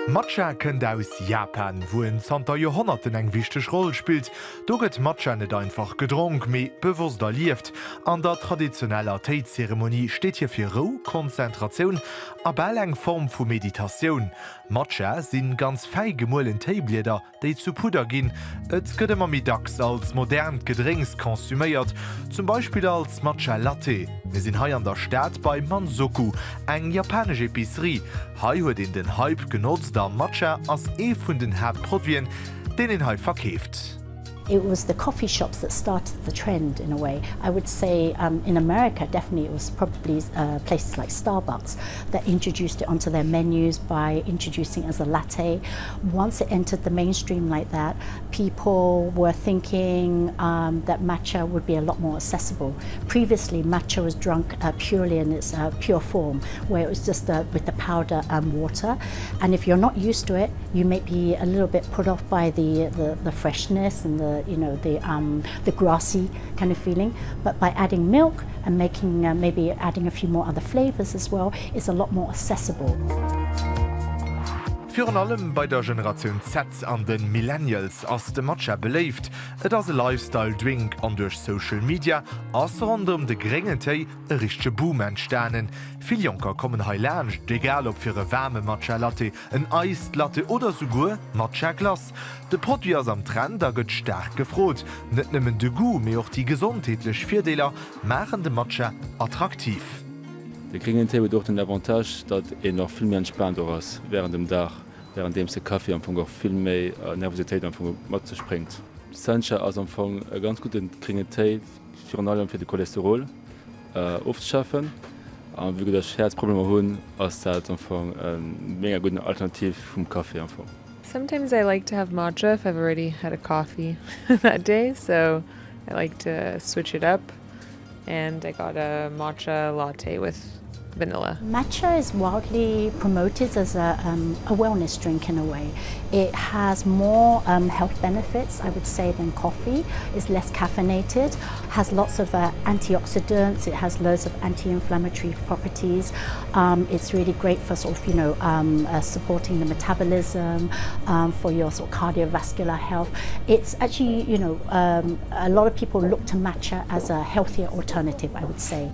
Matcha kënnt aus Japan, wo en 20. Jahrhunderten eng wichteg Roll spielt. Do gëtt Matcha net einfach gedronk, méi bewusster lieft. An der traditioneller Teezeremonie steet hier fir Ro, Konzentratioun, a bell eng Form vu Meditatioun. Matcha sinn ganz fei gemuelen Teeblieder, déi zu Puder ginn. Et gëtt ëmmer mi dacks als modern Gedrénks konsuméiert, zum Beispiel als Matcha Latte. Wir sinn hai an der Stadt bei Manzoku, eng japanesche Epicerie. Hai huet in den Hype genutzt, der Matcha als vun den Hauptprodukten, den in hai verkauft. It was the coffee shops that started the trend in a way. I would say in America, definitely it was probably places like Starbucks that introduced it onto their menus by introducing it as a latte. Once it entered the mainstream like that, people were thinking that matcha would be a lot more accessible. Previously, matcha was drunk purely in its pure form, where it was just with the powder and water. And if you're not used to it, you may be a little bit put off by the freshness and the grassy kind of feeling, but by adding milk and making maybe adding a few more other flavors as well, it's a lot more accessible. Für allem bei der Generation Z an den Millennials ass de Matcha beleeft, et as e Lifestyle-Drink an durch Social Media ass rondom de gréngen Tee e richsche Boom entstanen. Vill Jonker kommen hai lerncht, egal ob fir e wärme Matcha-Latte, en Eislatte oder sogur Matcha-Glas. De Produkt ass am Trend a gëtt stark gefrot. Net nëmmen de Gu méi och die gesundheetlech Virdeler machen de Matcha attraktiv. De gréngen Tee huet doch den Avantage, dat noch viel mehr entspannt ass während dem Dach, während dem se Kaffee am Anfang auch viel méi Nervosität am Matze springt. Sancha ass am Anfang ganz gut den gréngen Tee fir allem fir de Cholesterol aufzuschaffen. Wie das Herzproblem hunn ass dat am Anfang mega guten Alternativ vum Kaffee am Anfang. Sometimes I like to have matcha if I've already had a coffee that day, so I like to switch it up. And I got a matcha latte with vanilla. Matcha is widely promoted as a wellness drink in a way. It has more health benefits, I would say, than coffee. It's less caffeinated, has lots of antioxidants, it has loads of anti-inflammatory properties. It's really great for sort of, supporting the metabolism, for your sort of cardiovascular health. It's actually, a lot of people look to matcha as a healthier alternative, I would say.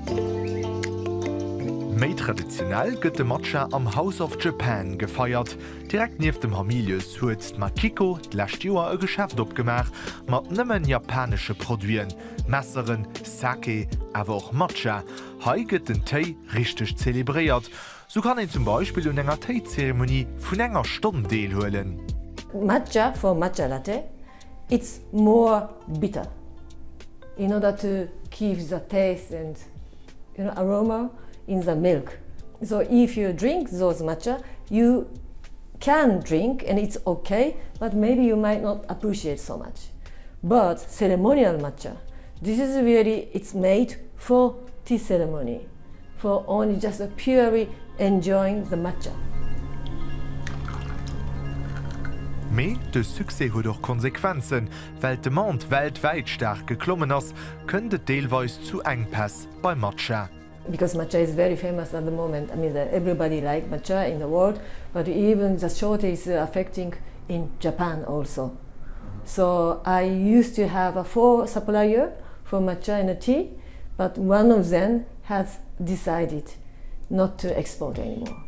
Méi traditionell gëtt de Matcha am House of Japan gefeiert. Direkt nief dem Hamilius huet Makiko d'lächt Joer e Geschäft opgemach, mat nëmmen japanesche Produien, Messeren, Sake, awer och Matcha. Hai gëtt den Tee richteg zelebréiert. So kann en zum Beispiel un enger Teezeremonie vun enger Stonn deelhuelen. Matcha for matcha latte, it's more bitter in order to keep the taste and aroma in the milk. So if you drink those matcha, you can drink and it's okay, but maybe you might not appreciate so much. But ceremonial matcha, this is really, it's made for tea ceremony, for only just purely enjoying the matcha. Mei de Suse huet och Konsequenzen, well de Mand weltweit stark geklommen ass, kënnt et deelweis zu Engpass bei Matcha. Because matcha is very famous at the moment. I mean, everybody likes matcha in the world, but even the shortage is affecting in Japan also. So I used to have 4 suppliers for matcha and tea, but one of them has decided not to export anymore.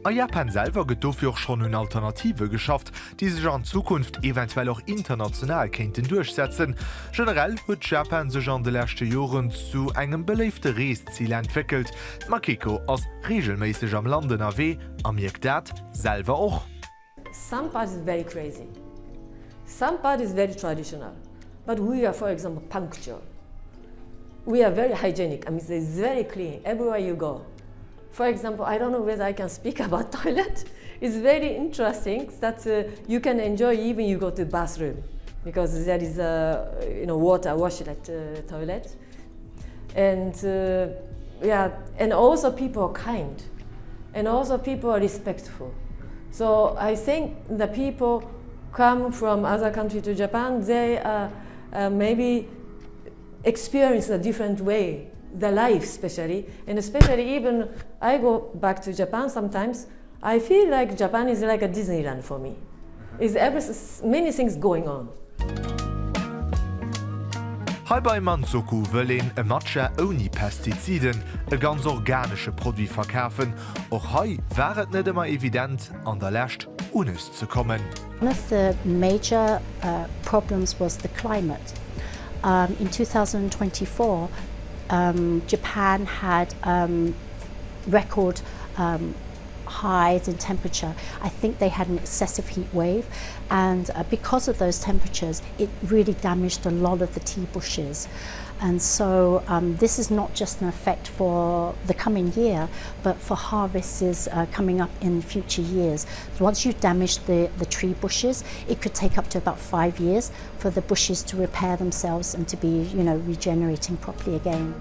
A Japan selber gëtt dofir schon une Alternative geschafft, die sech an Zukunft eventuell auch international kennten durchsetzen. Generell huet Japan sech an de leschte Joren zu engem beleefte Reesziel entwickelt. Makiko ass regelmäßig am Landen AW, am dat selber auch. Some part is very crazy. Some part is very traditional. But we are, for example, punctual. We are very hygienic. I mean, it's very clean everywhere you go. For example, I don't know whether I can speak about toilet. It's very interesting that you can enjoy even you go to the bathroom because there is water washing at the toilet. And and also people are kind and also people are respectful. So I think the people come from other countries to Japan, they maybe experience a different way the life especially, and especially even I go back to Japan sometimes, I feel like Japan is like a Disneyland for me. Many things going on. Hei bei Manzoku wëllen e Matcha oni Pestiziden e ganz organische Produkt verkäfen. Och hei wäret net immer evident an der Lächt unes zu kommen. One of the major problems was the climate. In 2024, Japan had record highs in temperature. I think they had an excessive heat wave, and because of those temperatures, it really damaged a lot of the tea bushes. And so this is not just an effect for the coming year, but for harvests coming up in future years. Once you've damaged the tree bushes, it could take up to about 5 years for the bushes to repair themselves and to be, regenerating properly again.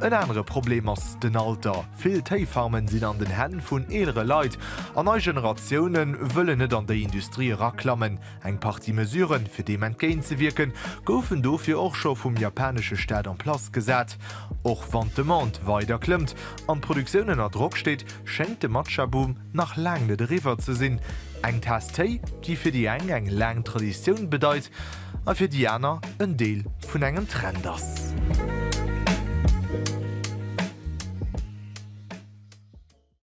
Ein andere Problem ass den Alter. Vill Teefarmen sinn an den Händen vun ältere Leiit. An neue Generationen wëllen net an der Industrie raklammen. Eng Parti Mesuren, fir dem entgéint ze wirken, goufen dofir och scho vum japanesche Staat an Plas gesät. Och wann de Mand weiter klimmt, an Produktionioen a Druck steht, schenkt de Matcha-Boom nach lang net River ze sinn. Eng Tass Tee, die fir die eng lang Traditionioun bedeit, a fir die Äner en Deel vun engem Trend ass.